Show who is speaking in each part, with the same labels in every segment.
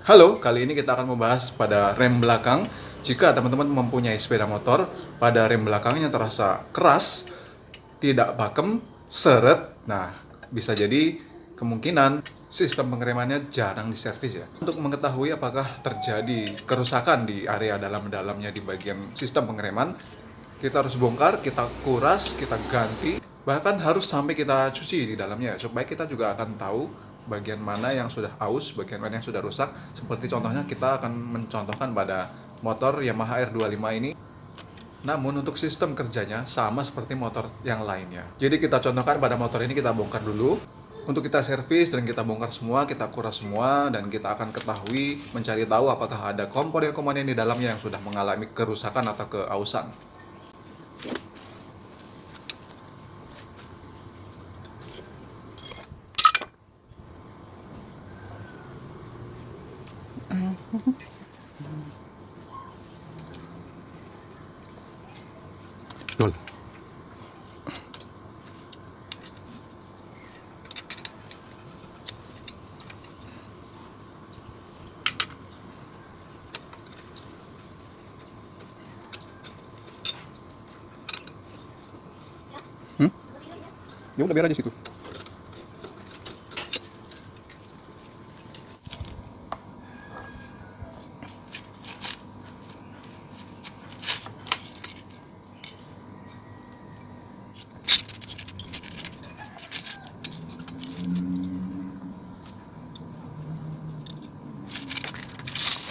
Speaker 1: Halo, kali ini kita akan membahas pada rem belakang. Jika teman-teman mempunyai sepeda motor, pada rem belakangnya terasa keras, tidak pakem, seret, nah bisa jadi kemungkinan sistem pengeremannya jarang diservis ya. Untuk mengetahui apakah terjadi kerusakan di area dalam-dalamnya di bagian sistem pengereman, kita harus bongkar, kita kuras, kita ganti, bahkan harus sampai kita cuci di dalamnya supaya kita juga akan tahu bagian mana yang sudah aus, bagian mana yang sudah rusak. Seperti contohnya kita akan mencontohkan pada motor Yamaha R25 ini. Namun untuk sistem kerjanya sama seperti motor yang lainnya. Jadi kita contohkan pada motor ini, kita bongkar dulu. Untuk kita servis dan kita bongkar semua, kita kuras semua, dan kita akan ketahui mencari tahu apakah ada komponen-komponen di dalamnya yang sudah mengalami kerusakan atau keausan. Betul. Ya udah biar aja situ.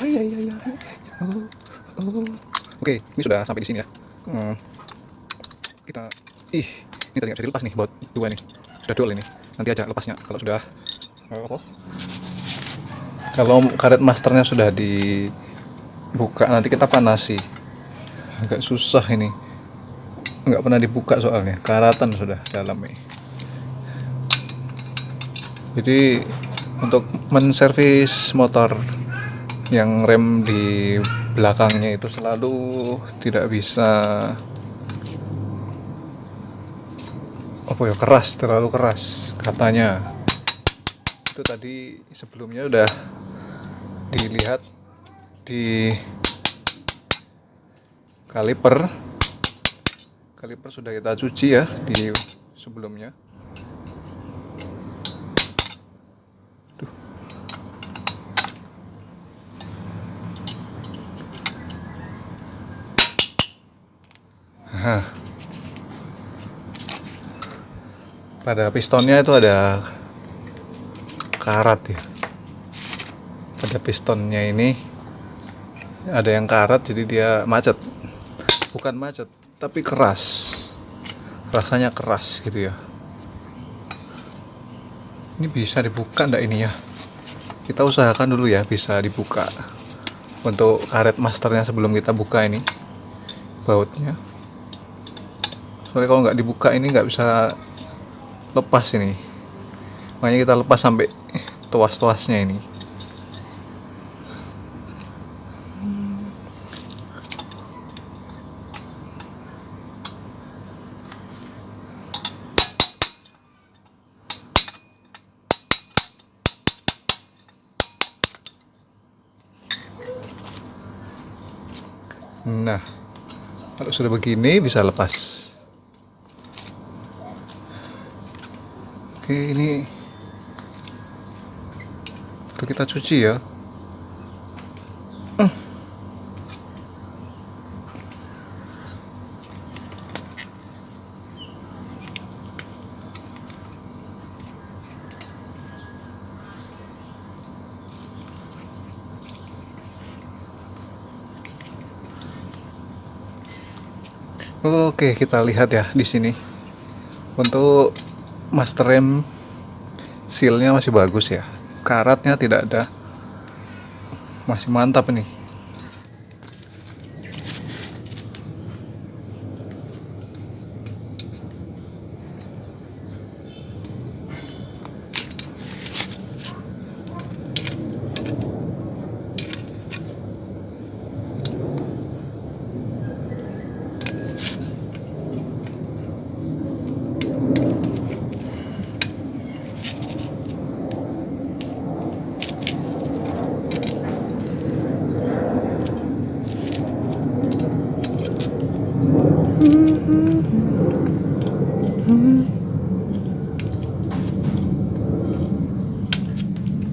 Speaker 1: Ay, ay, ay, ay. Oh, oh. Oke, ini sudah sampai di sini ya. Kita, ini tadi nggak bisa dilepas nih, baut dua nih. Sudah dol ini. Nanti aja lepasnya kalau sudah apa? Kalau karet masternya sudah dibuka, nanti kita panasi. Agak susah ini. Nggak pernah dibuka soalnya, karatan sudah dalam ini. Jadi untuk menservis motor yang rem di belakangnya itu selalu tidak bisa keras, terlalu keras katanya. Itu tadi sebelumnya udah dilihat di kaliper sudah kita cuci ya di sebelumnya. Nah, pada pistonnya itu ada karat ya. Pada pistonnya ini ada yang karat, jadi dia macet. Bukan macet, tapi keras. Rasanya keras gitu ya. Ini bisa dibuka enggak ini ya? Kita usahakan dulu ya bisa dibuka. Untuk karet masternya sebelum kita buka ini bautnya. Soalnya kalau nggak dibuka ini nggak bisa lepas ini. Makanya kita lepas sampai tuas-tuasnya ini. Nah, kalau sudah begini bisa lepas. Oke, ini udah kita cuci ya. Oke, kita lihat ya di sini. Untuk master rem sealnya masih bagus ya. Karatnya tidak ada. Masih mantap nih.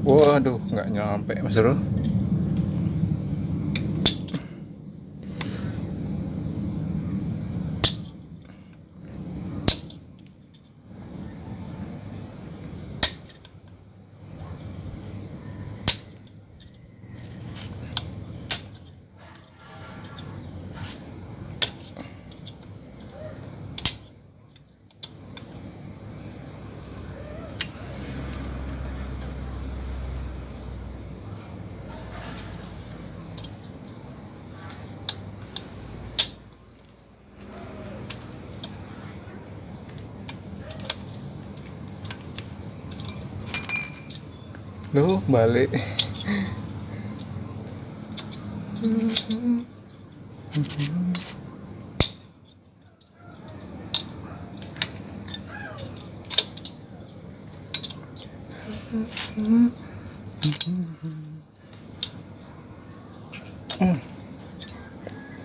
Speaker 1: Waduh, nggak nyampe Mas Bro. Loh, balik.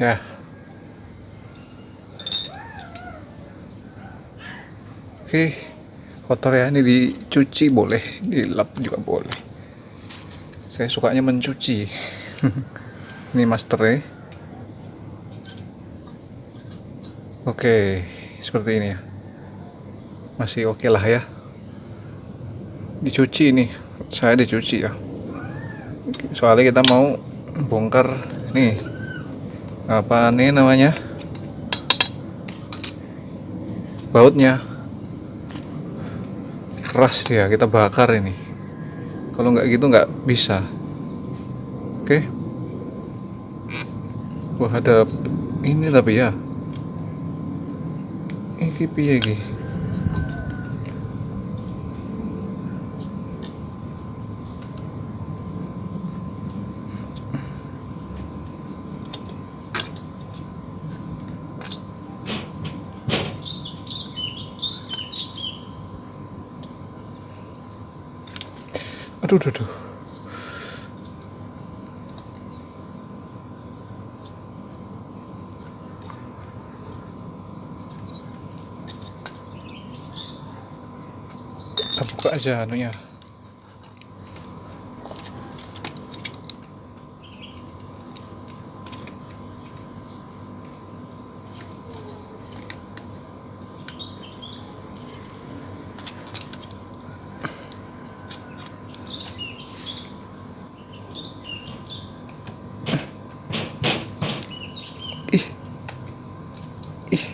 Speaker 1: Ya. Oke, kotor ya. Ini dicuci boleh, dilap juga boleh. Saya sukanya mencuci. Ini masternya. Oke, seperti ini ya. Masih oke lah ya. Dicuci ini, saya dicuci ya. Soalnya kita mau bongkar nih, apa nih namanya, bautnya keras dia, kita bakar ini. Kalau nggak gitu nggak bisa. Oke. Wah, ada ini tapi ya. Iki piye iki? Aduh, aduh, aduh. Kita buka aja anunya. Ih, ih.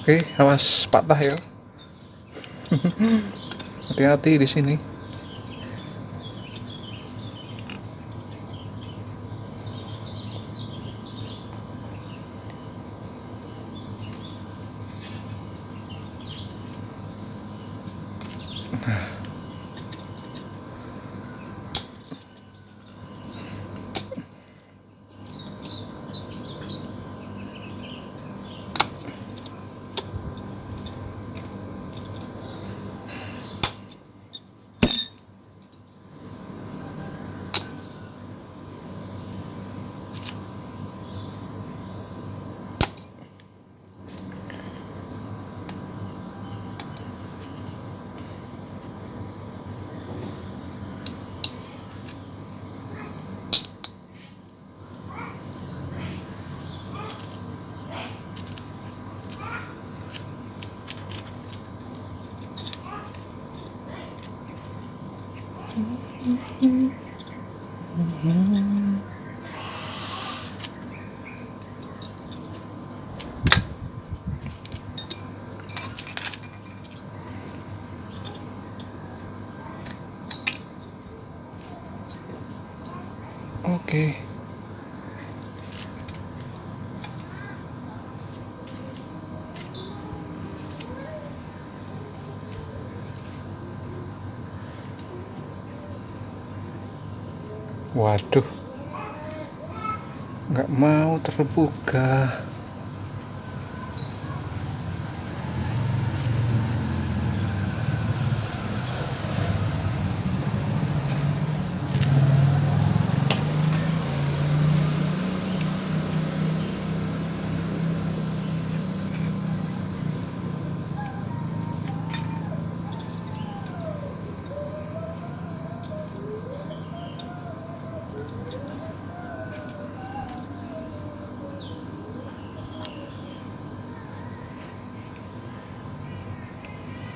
Speaker 1: Oke, awas patah ya. Hati-hati di sini. Oke. Waduh, nggak mau terbuka.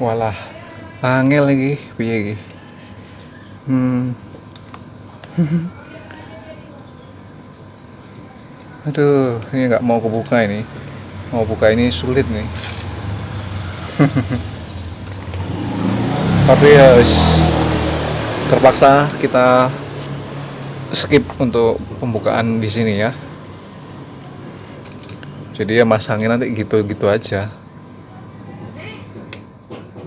Speaker 1: Walah, angel lagi, piye iki? Aduh, ini nggak mau kebuka ini. Mau buka ini sulit nih. Tapi ya terpaksa kita skip untuk pembukaan di sini ya. Jadi ya masangin nanti gitu-gitu aja.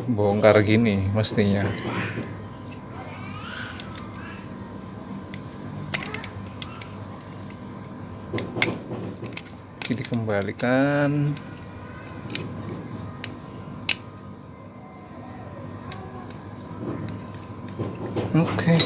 Speaker 1: Bongkar gini mestinya. Ini dikembalikan. Oke.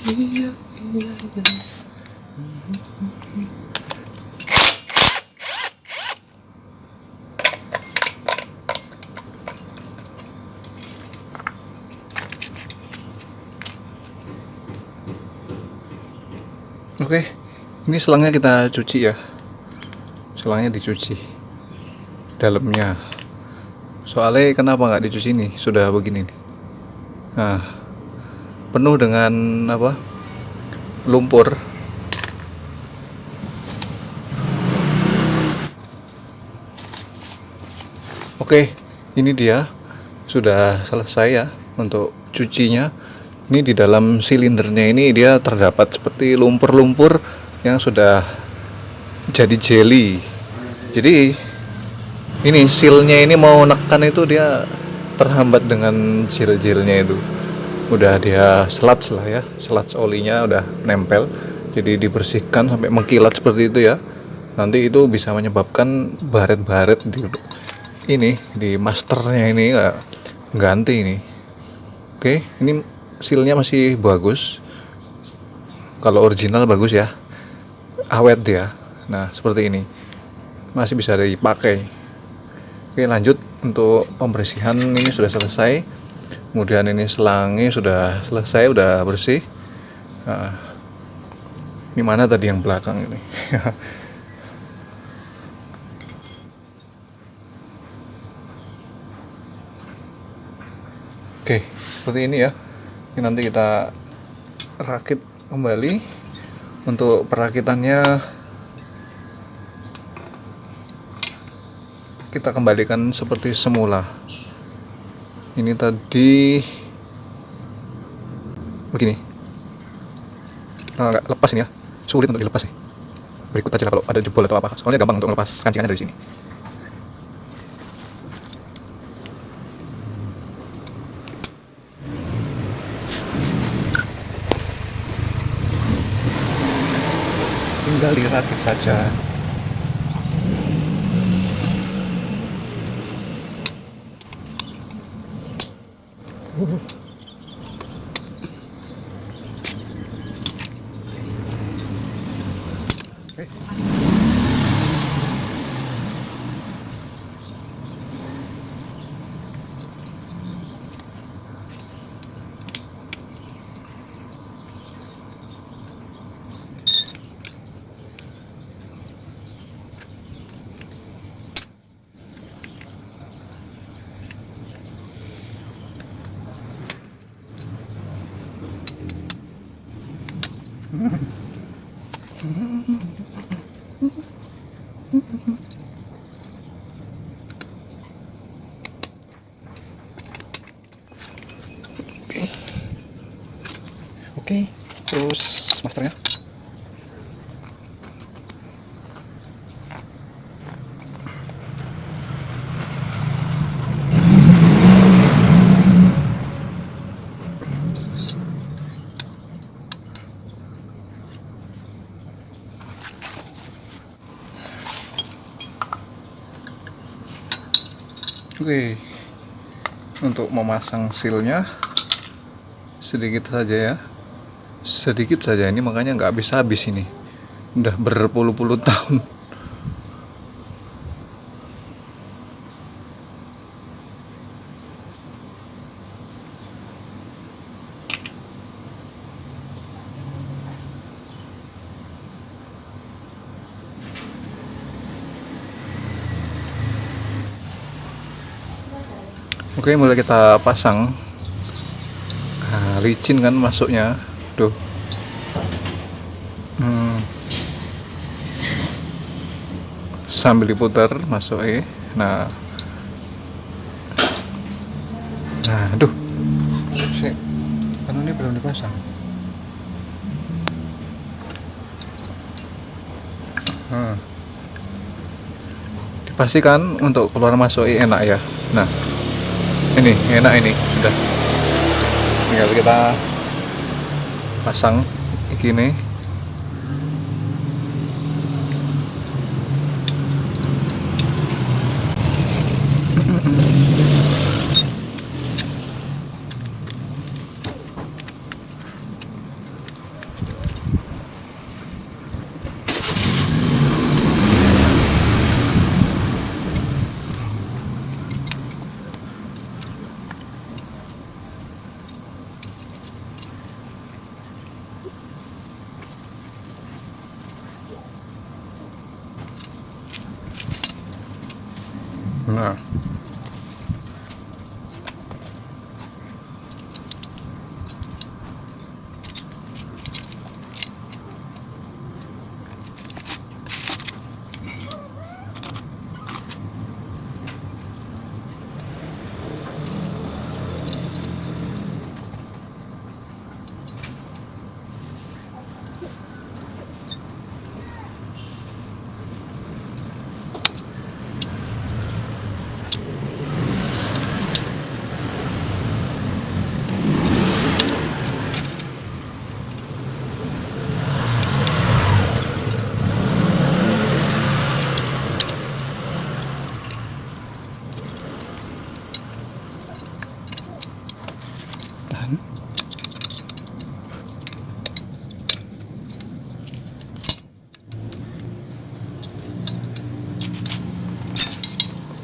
Speaker 1: Iya, iya, iya. Oke, ini selangnya kita cuci ya. Selangnya dicuci dalamnya. Soalnya kenapa nggak dicuci nih? Sudah begini nih. Nah, penuh dengan apa? Lumpur. Oke, ini dia sudah selesai ya untuk cucinya. Ini di dalam silindernya ini dia terdapat seperti lumpur-lumpur yang sudah jadi jelly. Jadi ini sealnya ini mau nekan itu dia terhambat dengan gel-gelnya itu. Udah dia sludge lah ya, sludge olinya udah nempel. Jadi dibersihkan sampai mengkilat seperti itu ya. Nanti itu bisa menyebabkan baret-baret di masternya ini nggak ganti ini. Oke, ini sealnya masih bagus. Kalau original bagus ya, awet dia. Nah seperti ini masih bisa dipakai. Oke, lanjut untuk pembersihan. Ini sudah selesai. Kemudian ini selangnya sudah selesai, udah bersih. Nah, ini mana tadi yang belakang ini? Oke, seperti ini ya. Ini nanti kita rakit kembali. Untuk perakitannya kita kembalikan seperti semula. Ini tadi begini. Nggak lepas ini ya. Sulit untuk dilepas nih. Berikut aja lah kalau ada jebol atau apa. Soalnya gampang untuk melepas kancingannya dari sini. Tinggal dirakit saja. Oke, terus masternya. Oke, untuk memasang sealnya sedikit saja ya. sedikit saja ini, makanya nggak habis-habis ini. Udah berpuluh-puluh tahun. Oke, mulai kita pasang. Nah, licin kan masuknya. Tuh. Sambil diputar masuk Nah. Nah, aduh. Kan ini belum dipasang. Dipastikan untuk keluar masuk enak ya. Nah, ini enak, ini sudah. Tinggal kita pasang ini. Nah,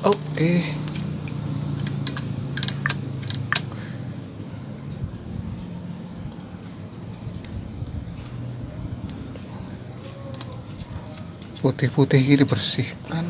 Speaker 1: oke. Putih-putih ini dibersihkan.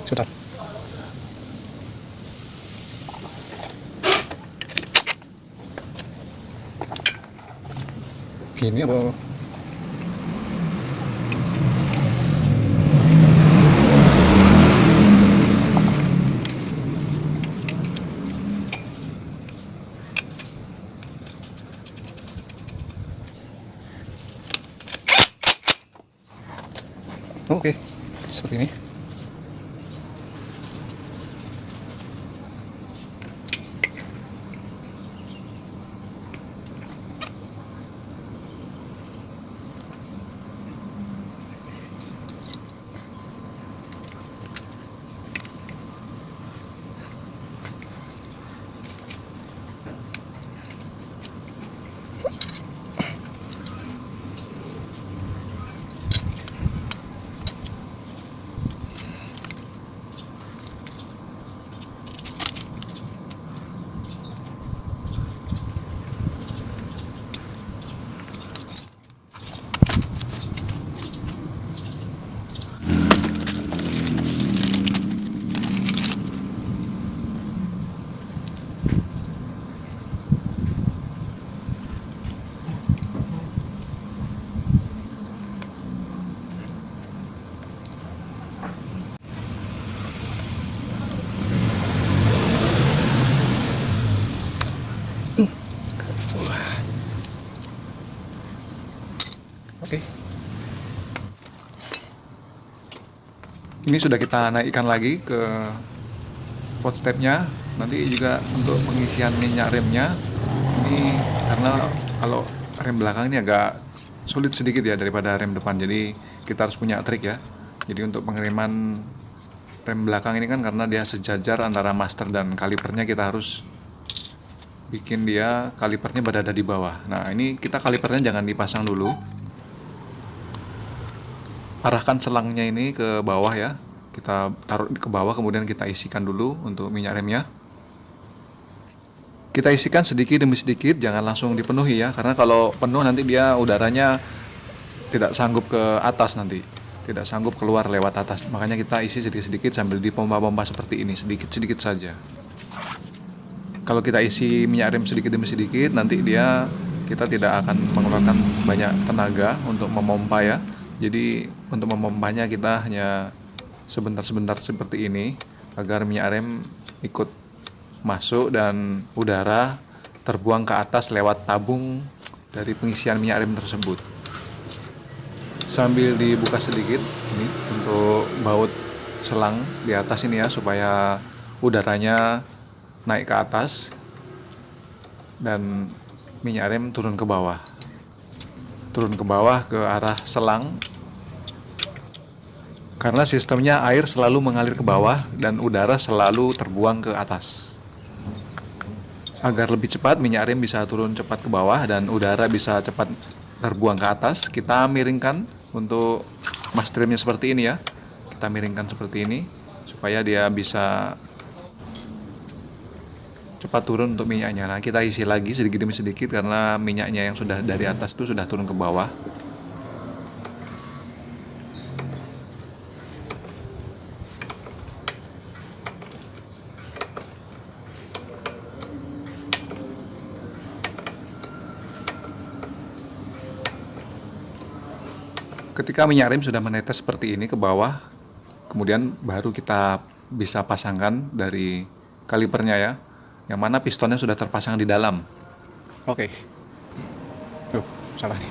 Speaker 1: Sudah. Gini apa? Oke, seperti ini. Oke. Ini sudah kita naikkan lagi ke footstepnya. Nanti juga untuk pengisian minyak remnya ini, karena kalau rem belakang ini agak sulit sedikit ya daripada rem depan, jadi kita harus punya trik ya. Jadi untuk pengiriman rem belakang ini kan karena dia sejajar antara master dan kalipernya, kita harus bikin dia kalipernya berada di bawah. Nah ini kita kalipernya jangan dipasang dulu, arahkan selangnya ini ke bawah ya, kita taruh ke bawah, kemudian kita isikan dulu untuk minyak remnya. Kita isikan sedikit demi sedikit, jangan langsung dipenuhi ya, karena kalau penuh nanti dia udaranya tidak sanggup ke atas, nanti tidak sanggup keluar lewat atas. Makanya kita isi sedikit-sedikit sambil dipompa-pompa seperti ini, sedikit-sedikit saja. Kalau kita isi minyak rem sedikit demi sedikit, nanti kita tidak akan mengeluarkan banyak tenaga untuk memompa ya. Jadi untuk memompanya kita hanya sebentar-sebentar seperti ini, agar minyak rem ikut masuk dan udara terbuang ke atas lewat tabung dari pengisian minyak rem tersebut. Sambil dibuka sedikit ini untuk baut selang di atas ini ya, supaya udaranya naik ke atas dan minyak rem turun ke bawah ke arah selang, karena sistemnya air selalu mengalir ke bawah dan udara selalu terbuang ke atas. Agar lebih cepat minyak rem bisa turun cepat ke bawah dan udara bisa cepat terbuang ke atas, kita miringkan untuk master remnya seperti ini ya. Kita miringkan seperti ini supaya dia bisa cepat turun untuk minyaknya. Nah, kita isi lagi sedikit demi sedikit karena minyaknya yang sudah dari atas itu sudah turun ke bawah. Ketika minyak rem sudah menetes seperti ini ke bawah, kemudian baru kita bisa pasangkan dari kalipernya ya, yang mana pistonnya sudah terpasang di dalam. Oke. Salah nih.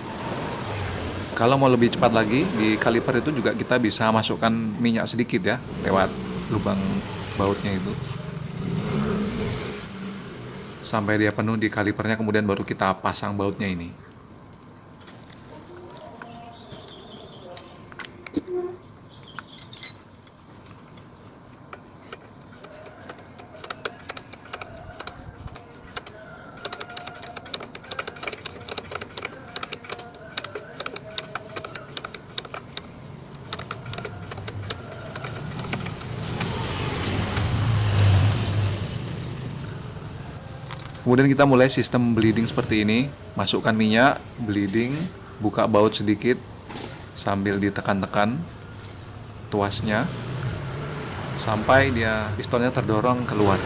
Speaker 1: Kalau mau lebih cepat lagi, di kaliper itu juga kita bisa masukkan minyak sedikit ya, lewat lubang bautnya itu. Sampai dia penuh di kalipernya, kemudian baru kita pasang bautnya ini. Kemudian kita mulai sistem bleeding seperti ini. Masukkan minyak, bleeding, buka baut sedikit sambil ditekan-tekan tuasnya sampai dia pistonnya terdorong keluar.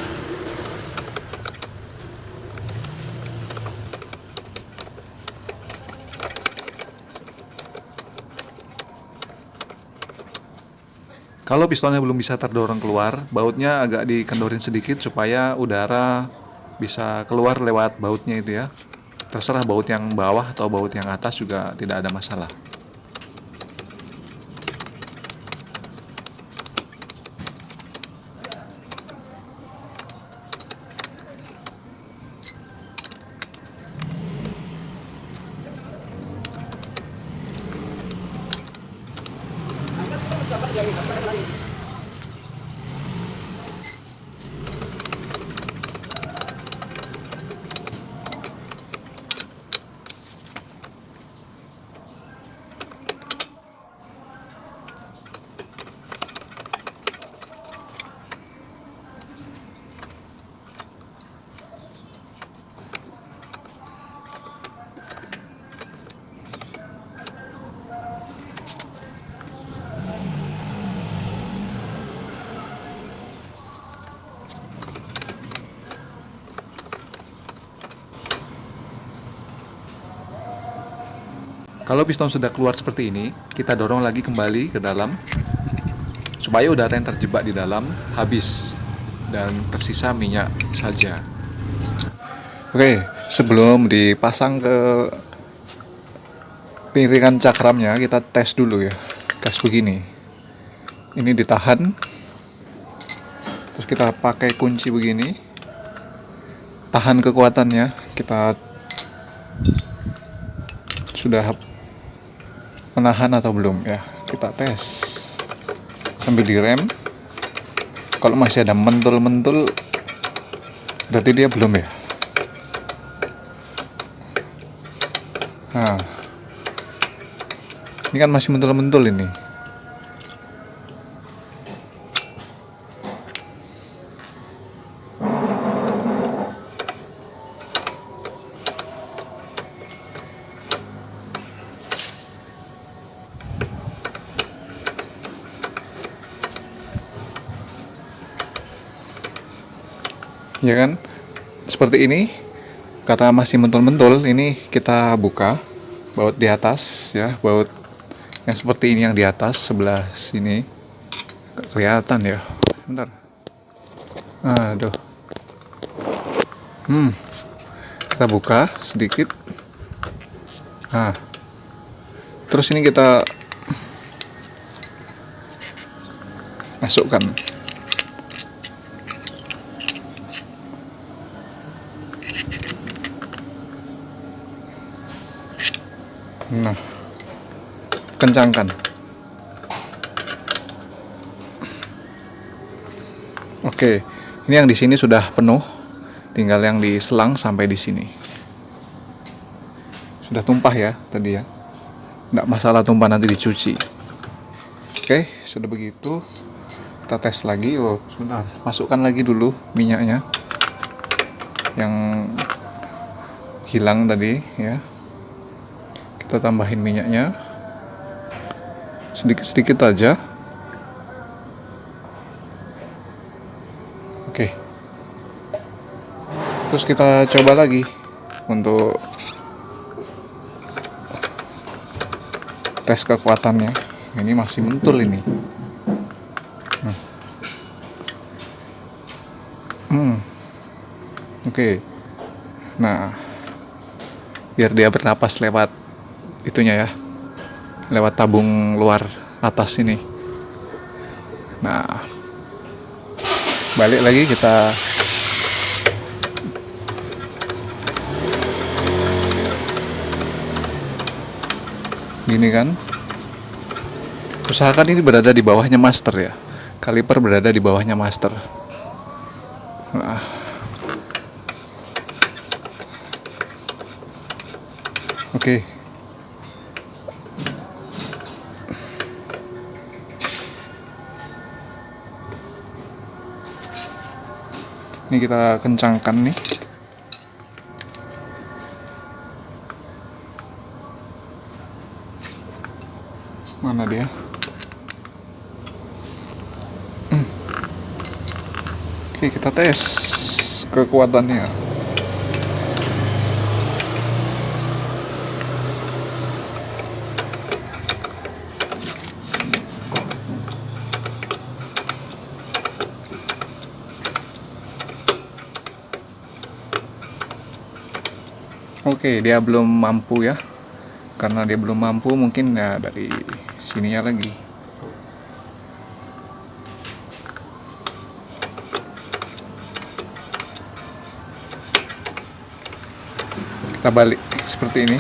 Speaker 1: Kalau pistonnya belum bisa terdorong keluar, bautnya agak dikendorin sedikit supaya udara bisa keluar lewat bautnya itu ya. Terserah baut yang bawah atau baut yang atas juga tidak ada masalah. Kalau piston sudah keluar seperti ini, kita dorong lagi kembali ke dalam supaya udara yang terjebak di dalam habis dan tersisa minyak saja. Oke, sebelum dipasang ke piringan cakramnya kita tes dulu ya. Tes begini. Ini ditahan. Terus kita pakai kunci begini. Tahan kekuatannya. Kita sudah menahan atau belum ya. Kita tes. Sambil direm. Kalau masih ada mentul-mentul, berarti dia belum ya. Nah, ini kan masih mentul-mentul ini. Ya kan, seperti ini. Karena masih mentul-mentul, ini kita buka baut di atas ya, baut yang seperti ini yang di atas sebelah sini. Kelihatan ya. Bentar. Aduh. Kita buka sedikit. Nah. Terus ini kita masukkan. Nah, kencangkan. Oke, ini yang di sini sudah penuh, tinggal yang di selang sampai di sini. Sudah tumpah ya tadi ya, nggak masalah tumpah, nanti dicuci. Oke, sudah begitu, kita tes lagi. Oh, sebentar, masukkan lagi dulu minyaknya yang hilang tadi ya. Kita tambahin minyaknya sedikit-sedikit aja. Oke. Terus kita coba lagi untuk tes kekuatannya. Ini masih mentul ini. Oke. Nah, biar dia bernapas lewat itunya ya, lewat tabung luar atas ini. Nah, balik lagi kita gini kan, usahakan ini berada di bawahnya master ya, kaliper berada di bawahnya master. Nah, oke. Ini kita kencangkan nih. Mana dia? Oke, kita tes kekuatannya. Oke, dia belum mampu ya. Karena dia belum mampu, mungkin ya dari sininya lagi. Kita balik seperti ini.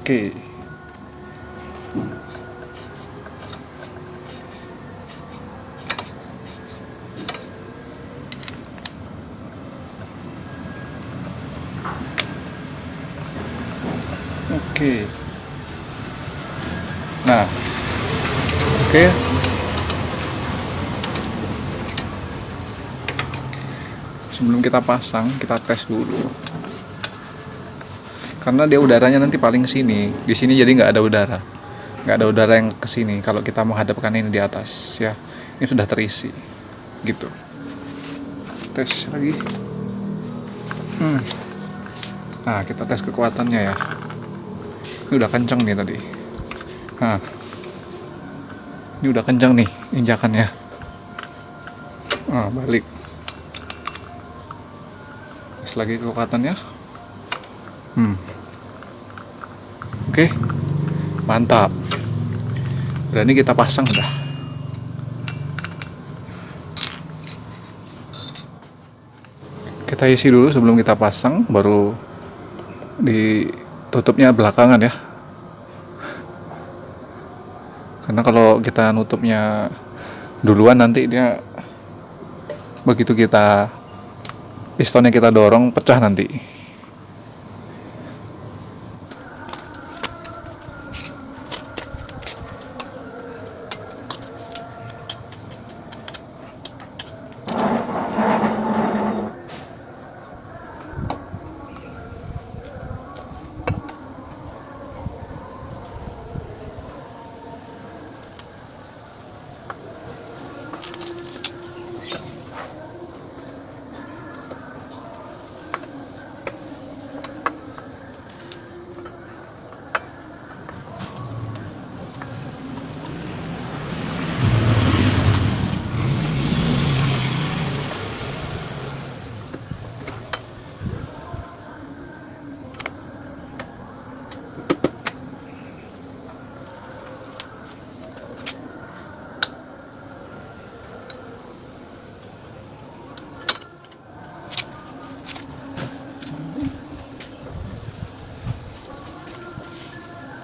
Speaker 1: Oke. Oke. Nah, oke. Sebelum kita pasang, kita tes dulu. Karena dia udaranya nanti paling sini. Di sini jadi nggak ada udara. Nggak ada udara yang ke sini kalau kita menghadapkan ini di atas ya. Ini sudah terisi. Gitu. tes lagi. Nah, kita tes kekuatannya ya. Ini udah kenceng nih tadi. Nah, ini udah kenceng nih injakannya. Balik. Tes lagi kekuatannya. Oke, mantap. Berani kita pasang udah. Kita isi dulu sebelum kita pasang, baru ditutupnya belakangan ya. Karena kalau kita nutupnya duluan nanti dia begitu kita pistonnya kita dorong pecah nanti.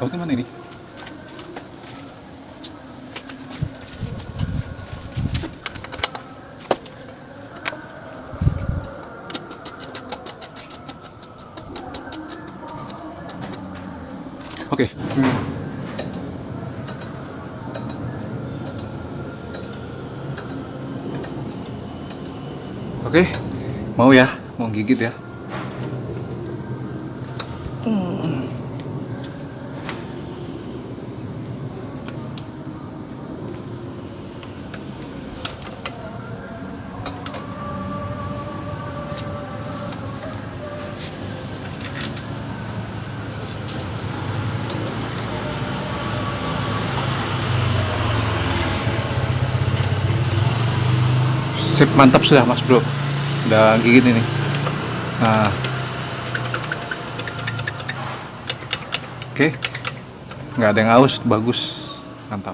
Speaker 1: Bautnya mana ini? Oke. Oke, mau ya, mau gigit ya. Sip, mantap sudah mas bro, udah gigit ini. Nah, oke, nggak ada yang aus, bagus, mantap.